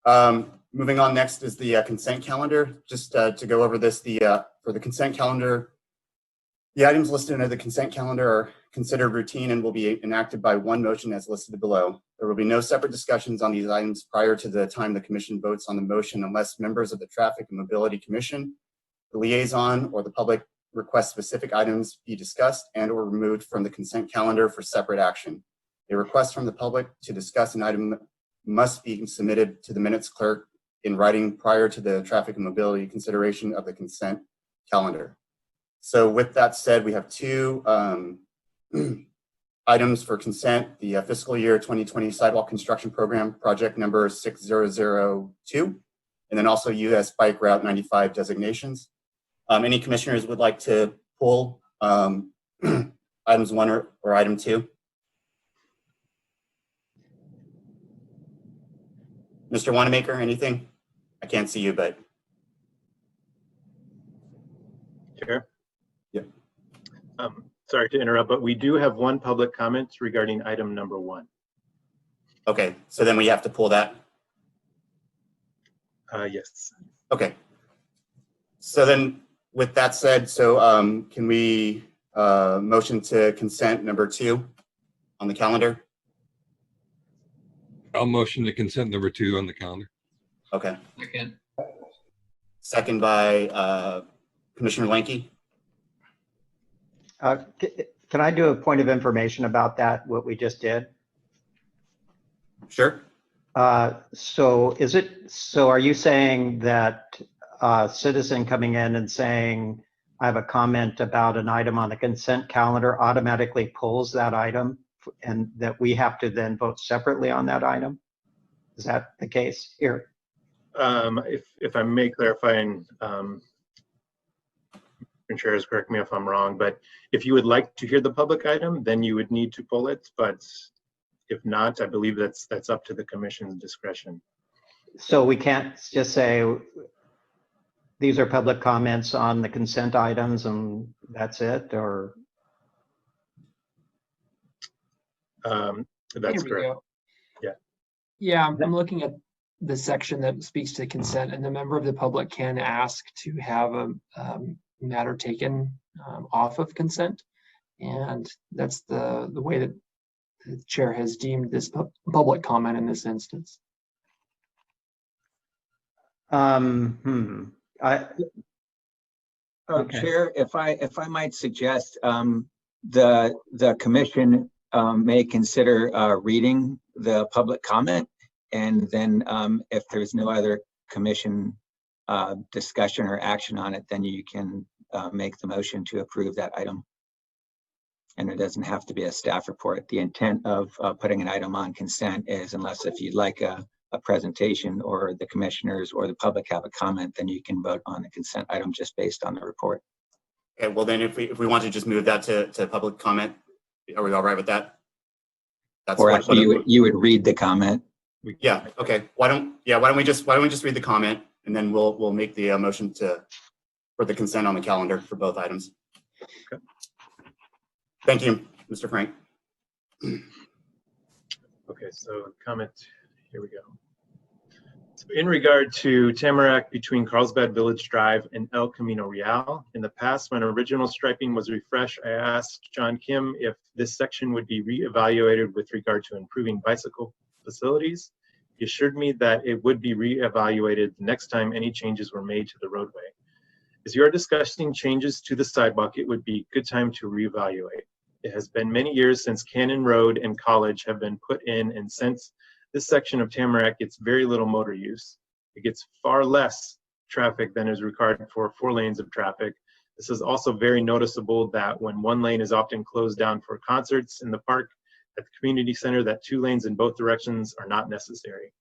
Moving on, next is the consent calendar. Just to go over this, for the consent calendar, the items listed under the consent calendar are considered routine and will be enacted by one motion as listed below. There will be no separate discussions on these items prior to the time the commission votes on the motion unless members of the Traffic and Mobility Commission, the liaison, or the public request specific items be discussed and or removed from the consent calendar for separate action. A request from the public to discuss an item must be submitted to the minutes clerk in writing prior to the traffic and mobility consideration of the consent calendar. So with that said, we have two items for consent: the fiscal year 2020 sidewalk construction program, project number 6002, and then also US Bike Route 95 designations. Any commissioners would like to pull items 1 or item 2? Mr. Wanamaker, anything? I can't see you, but. Chair? Yeah. Sorry to interrupt, but we do have one public comment regarding item number 1. Okay, so then we have to pull that? Yes. Okay. So then with that said, so can we motion to consent number 2 on the calendar? I'll motion to consent number 2 on the calendar. Okay. Second. Second by Commissioner Lanke. Can I do a point of information about that, what we just did? Sure. So are you saying that a citizen coming in and saying, I have a comment about an item on the consent calendar automatically pulls that item and that we have to then vote separately on that item? Is that the case here? If I may clarify, and Chairs, correct me if I'm wrong, but if you would like to hear the public item, then you would need to pull it. But if not, I believe that's up to the commission's discretion. So we can't just say these are public comments on the consent items and that's it, or? That's correct. Yeah. Yeah, I'm looking at the section that speaks to consent, and the member of the public can ask to have a matter taken off of consent, and that's the way that the chair has deemed this public comment in this instance. Okay. Chair, if I might suggest, the commission may consider reading the public comment, and then if there's no other commission discussion or action on it, then you can make the motion to approve that item. And it doesn't have to be a staff report. The intent of putting an item on consent is, unless if you'd like a presentation or the commissioners or the public have a comment, then you can vote on the consent item just based on the report. Okay, well then if we want to just move that to public comment, are we all right with that? That's or actually you would read the comment. Yeah, okay. Why don't we just read the comment, and then we'll make the motion for the consent on the calendar for both items. Okay. Thank you, Mr. Frank. Okay, so comment, here we go. So in regard to Tamarack between Carlsbad Village Drive and El Camino Real, in the past when original striping was refreshed, I asked John Kim if this section would be reevaluated with regard to improving bicycle facilities. He assured me that it would be reevaluated the next time any changes were made to the roadway. As you are discussing changes to the sidewalk, it would be a good time to reevaluate. It has been many years since Cannon Road and College have been put in, and since this section of Tamarack gets very little motor use. It gets far less traffic than is required for 4 lanes of traffic. This is also very noticeable that when 1 lane is often closed down for concerts in the park at the community center, that 2 lanes in both directions are not necessary.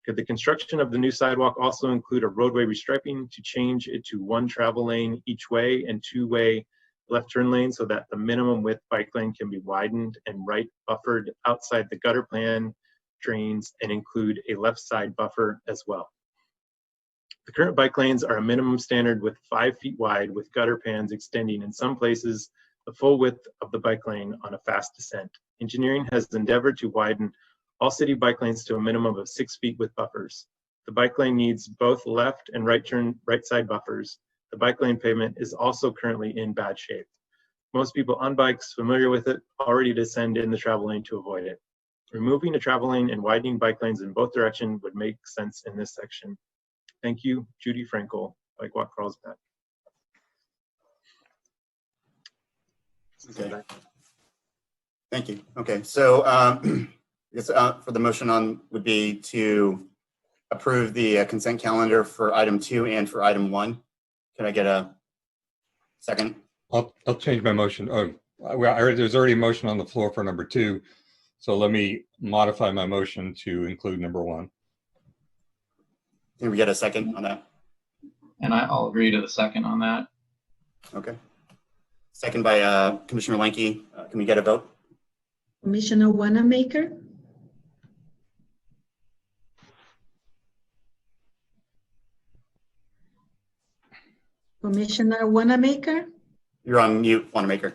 Could the construction of the new sidewalk also include a roadway restriping to change it to 1 travel lane each way and 2-way left turn lane so that the minimum width bike lane can be widened and right buffered outside the gutter plan drains and include a left side buffer as well? The current bike lanes are a minimum standard with 5 feet wide with gutter pans extending in some places the full width of the bike lane on a fast descent. Engineering has endeavored to widen all city bike lanes to a minimum of 6 feet with buffers. The bike lane needs both left and right side buffers. The bike lane pavement is also currently in bad shape. Most people on bikes familiar with it already descend in the travel lane to avoid it. Removing a travel lane and widening bike lanes in both directions would make sense in this section. Thank you, Judy Frankel, Bike Walk Carlsbad. Okay. Thank you. Okay, so I guess for the motion on would be to approve the consent calendar for item 2 and for item 1. Can I get a second? I'll change my motion. Oh, there's already a motion on the floor for number 2. So let me modify my motion to include number 1. Can we get a second on that? And I'll agree to the second on that. Okay. Second by Commissioner Lenke. Can we get a vote? Commissioner Wanamaker, Commissioner Wanamaker, You're on mute, Wanamaker.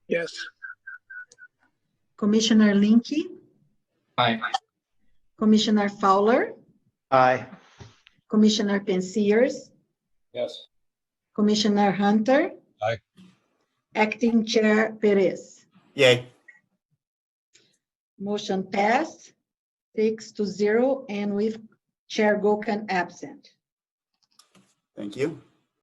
Yes. Commissioner Linke, Aye. Commissioner Fowler, Aye. Commissioner Pensiers, Yes. Commissioner Hunter. Aye. Acting Chair Perez. Yay. Motion passed 6-0 and with Chair Gokan absent. Thank you.